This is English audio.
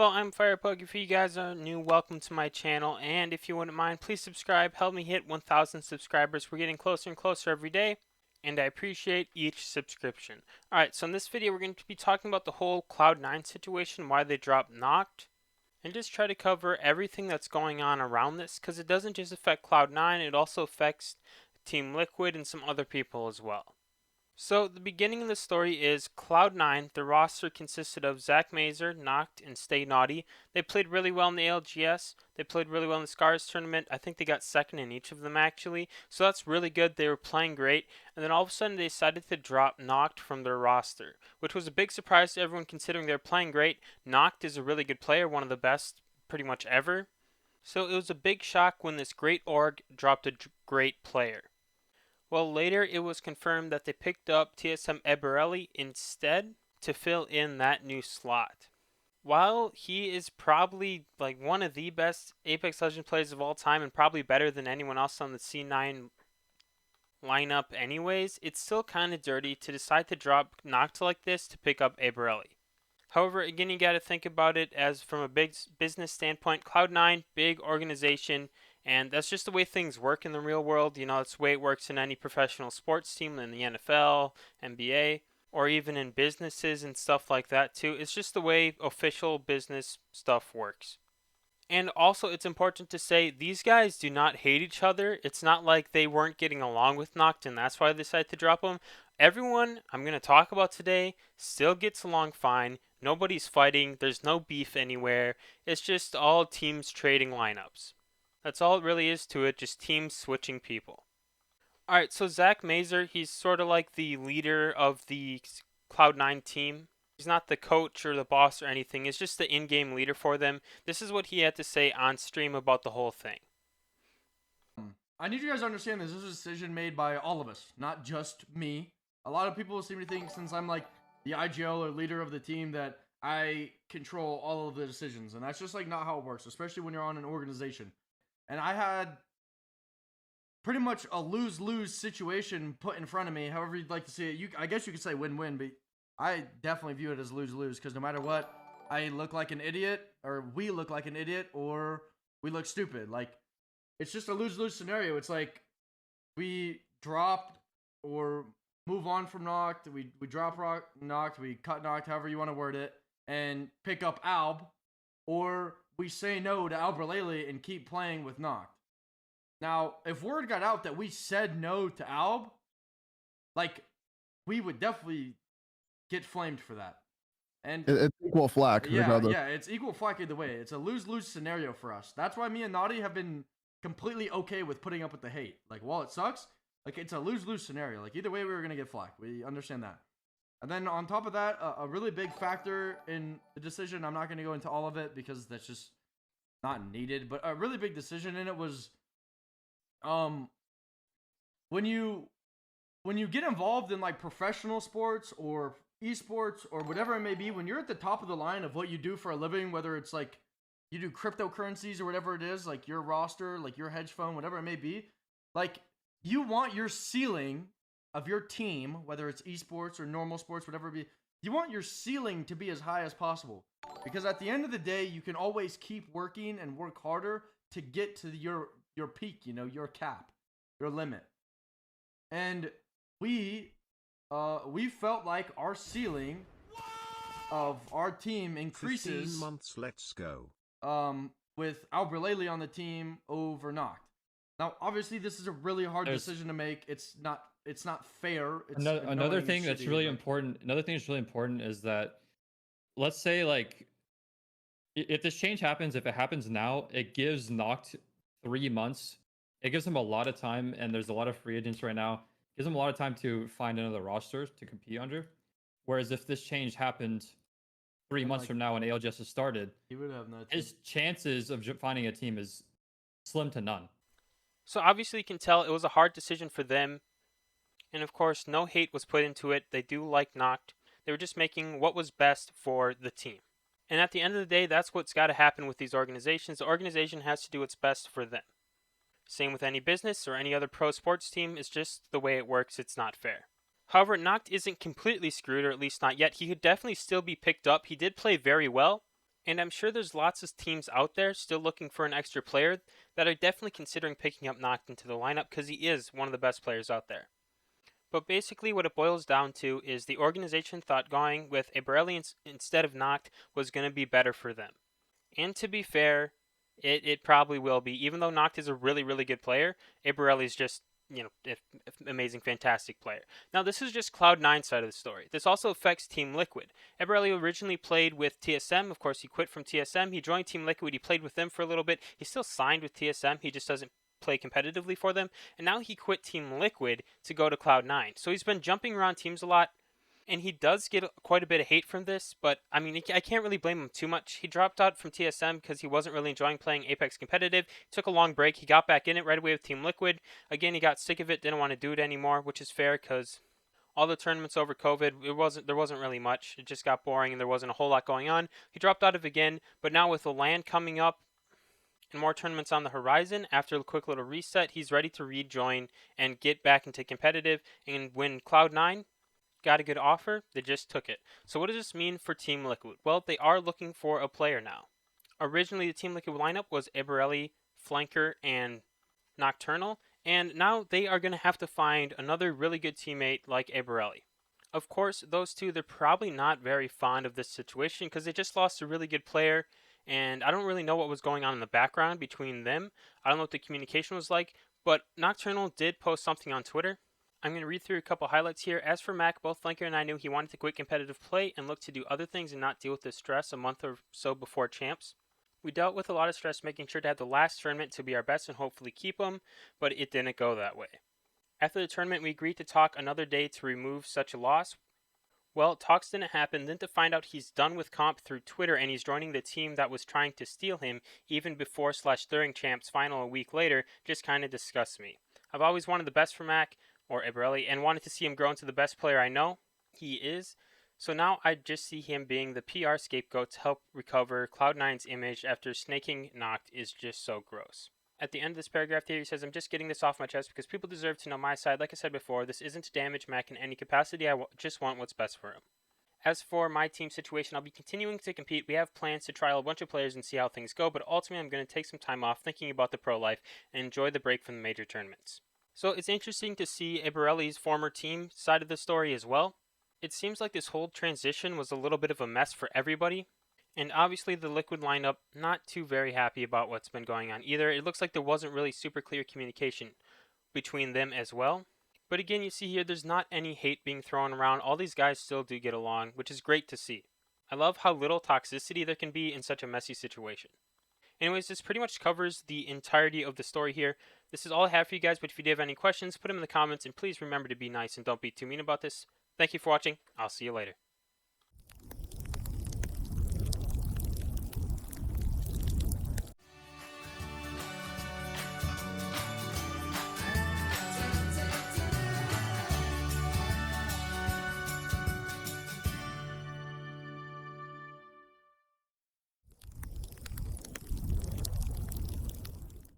Hello, I'm FirePug. If you guys are new, welcome to my channel, and if you wouldn't mind, please subscribe. Help me hit 1,000 subscribers. We're getting closer and closer every day, and I appreciate each subscription. Alright, so in this video, we're going to be talking about the whole Cloud9 situation, why they dropped Knoqd, and just try to cover everything that's going on around this, because it doesn't just affect Cloud9, it also affects Team Liquid and some other people as well. So the beginning of the story is Cloud9. The roster consisted of Zach Mazer, Knoqd, and Stay Naughty. They played really well in the ALGS. They played really well in the Scars tournament. I think they got second in each of them actually. So that's really good. They were playing great. And then all of a sudden they decided to drop Knoqd from their roster, which was a big surprise to everyone considering they're playing great. Knoqd is a really good player, one of the best pretty much ever. So it was a big shock when this great org dropped a great player. Well, later it was confirmed that they picked up TSM Eberelli instead to fill in that new slot. While he is probably like one of the best Apex Legends players of all time and probably better than anyone else on the C9 lineup anyways, it's still kind of dirty to decide to drop Knoqd like this to pick up Eberelli. However, again, you got to think about it as from a big business standpoint. Cloud9, big organization, and that's just the way things work in the real world. You know, it's the way it works in any professional sports team, in the NFL, NBA, or even in businesses and stuff like that too. It's just the way official business stuff works. And also, it's important to say these guys do not hate each other. It's not like they weren't getting along with Knoqd and that's why they decided to drop him. Everyone I'm going to talk about today still gets along fine. Nobody's fighting. There's no beef anywhere. It's just all teams trading lineups. That's all it really is to it, just teams switching people. Alright, so Zach Mazer, he's sort of like the leader of the Cloud9 team. He's not the coach or the boss or anything. He's just the in-game leader for them. This is what he had to say on stream about the whole thing. I need you guys to understand this is a decision made by all of us, not just me. A lot of people seem to think since I'm like the IGL or leader of the team that I control all of the decisions. And that's just like not how it works, especially when you're on an organization. And I had pretty much a lose-lose situation put in front of me, however you'd like to see it. I guess you could say win-win, but I definitely view it as lose-lose because no matter what, I look like an idiot, or we look like an idiot, or we look stupid. Like, it's just a lose-lose scenario. It's like we drop or move on from Knoqd, we drop Knoqd, we cut Knoqd, however you want to word it, and pick up Alb, or we say no to Albralele and keep playing with Knoqd. Now, if word got out that we said no to Alb, like, we would definitely get flamed for that. And it's equal flack. Yeah, it's equal flack either way. It's a lose-lose scenario for us. That's why me and Naughty have been completely okay with putting up with the hate. Like, while it sucks, like, it's a lose-lose scenario. Like, either way, we were going to get flack. We understand that. And then on top of that, a really big factor in the decision, I'm not going to go into all of it because that's just not needed, but a really big decision in it was when you get involved in like professional sports or esports or whatever it may be, when you're at the top of the line of what you do for a living, whether it's like you do cryptocurrencies or whatever it is, like your roster, like your hedge fund, whatever it may be, like you want your ceiling of your team, whether it's esports or normal sports, whatever it be, you want your ceiling to be as high as possible. Because at the end of the day, you can always keep working and work harder to get to your peak, you know, your cap, your limit. And we felt like our ceiling of our team increases 15 months, let's go. With Albralele on the team over Knoqd. Now, obviously, this is a really hard decision to make. It's not fair. It's another thing that's really important. Another thing that's really important is that, let's say, like, if this change happens, if it happens now, it gives Knoqd 3 months. It gives them a lot of time, and there's a lot of free agents right now. It gives them a lot of time to find another roster to compete under. Whereas if this change happened 3 months from now when ALGS has started, he would have no team. His chances of finding a team is slim to none. So obviously you can tell it was a hard decision for them. And of course, no hate was put into it. They do like Knoqd. They were just making what was best for the team. And at the end of the day, that's what's got to happen with these organizations. The organization has to do what's best for them. Same with any business or any other pro sports team. It's just the way it works. It's not fair. However, Knoqd isn't completely screwed, or at least not yet. He could definitely still be picked up. He did play very well. And I'm sure there's lots of teams out there still looking for an extra player that are definitely considering picking up Knoqd into the lineup because he is one of the best players out there. But basically what it boils down to is the organization thought going with a Borelli instead of Knoqd was going to be better for them. And to be fair, it probably will be. Even though Knoqd is a really, really good player, Borelli is just, amazing, fantastic player. Now, this is just Cloud9's side of the story. This also affects Team Liquid. Borelli originally played with TSM. Of course, he quit from TSM. He joined Team Liquid. He played with them for a little bit. He still signed with TSM. He just doesn't play competitively for them. And now he quit Team Liquid to go to Cloud9. So he's been jumping around teams a lot. And he does get quite a bit of hate from this, but I mean, I can't really blame him too much. He dropped out from TSM because he wasn't really enjoying playing Apex competitive. He took a long break. He got back in it right away with Team Liquid. Again, he got sick of it, didn't want to do it anymore, which is fair because all the tournaments over COVID, there wasn't really much. It just got boring and there wasn't a whole lot going on. He dropped out of it again, but now with the LAN coming up and more tournaments on the horizon, after a quick little reset, he's ready to rejoin and get back into competitive. And when Cloud9 got a good offer, they just took it. So what does this mean for Team Liquid? Well, they are looking for a player now. Originally, the Team Liquid lineup was Borelli, Flanker, and Nocturnal, and now they are going to have to find another really good teammate like Borelli. Of course, those two, they're probably not very fond of this situation because they just lost a really good player, and I don't really know what was going on in the background between them. I don't know what the communication was like, but Nocturnal did post something on Twitter. I'm going to read through a couple highlights here. As for Mac, both Flanker and I knew he wanted to quit competitive play and look to do other things and not deal with the stress a month or so before champs. We dealt with a lot of stress making sure to have the last tournament to be our best and hopefully keep him, but it didn't go that way. After the tournament, we agreed to talk another day to remove such a loss. Well, talks didn't happen, then to find out he's done with comp through Twitter and he's joining the team that was trying to steal him even before/during champs final a week later just kind of disgusts me. I've always wanted the best for Mac, or Borelli, and wanted to see him grow into the best player I know he is. So now I just see him being the PR scapegoat to help recover Cloud9's image after snaking Knoqd is just so gross. At the end of this paragraph here, he says, I'm just getting this off my chest because people deserve to know my side. Like I said before, this isn't to damage Mac in any capacity. I just want what's best for him. As for my team situation, I'll be continuing to compete. We have plans to trial a bunch of players and see how things go, but ultimately I'm going to take some time off thinking about the pro life and enjoy the break from the major tournaments. So it's interesting to see Borelli's former team side of the story as well. It seems like this whole transition was a little bit of a mess for everybody. And obviously the Liquid lineup, not too very happy about what's been going on either. It looks like there wasn't really super clear communication between them as well. But again, you see here, there's not any hate being thrown around. All these guys still do get along, which is great to see. I love how little toxicity there can be in such a messy situation. Anyways, this pretty much covers the entirety of the story here. This is all I have for you guys, but if you do have any questions, put them in the comments, and please remember to be nice and don't be too mean about this. Thank you for watching. I'll see you later.